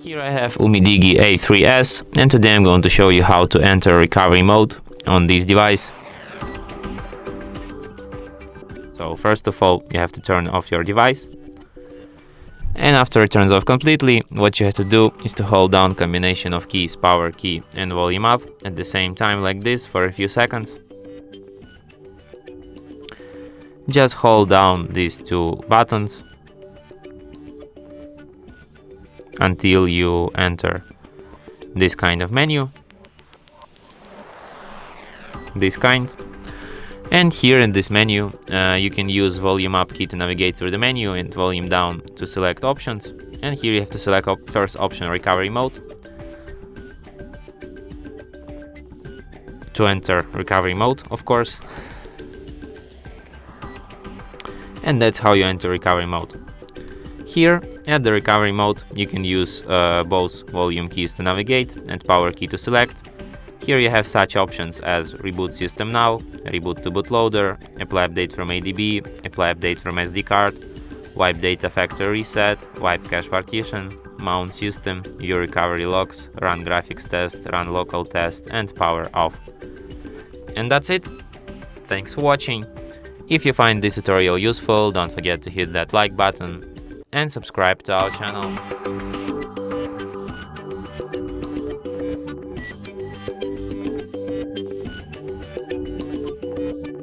Here I have Umidigi A3S, and today I'm going to show you how to enter recovery mode on this device. So first of all, you have to turn off your device, and after it turns off completely, what you have to do is to hold down combination of keys, power key and volume up at the same time, like this, for a few seconds. Just hold down these two buttons until you enter this kind of menu, and here in this menu you can use volume up key to navigate through the menu and volume down to select options, and here you have to select first option, recovery mode, to enter recovery mode, of course, and that's how you enter recovery mode. Here at the recovery mode you can use both volume keys to navigate and power key to select. Here you have such options as reboot system now, reboot to bootloader, apply update from ADB, apply update from SD card, wipe data factory reset, wipe cache partition, mount system, view recovery logs, run graphics test, run local test, and power off. And that's it. Thanks for watching. If you find this tutorial useful, don't forget to hit that like button and subscribe to our channel.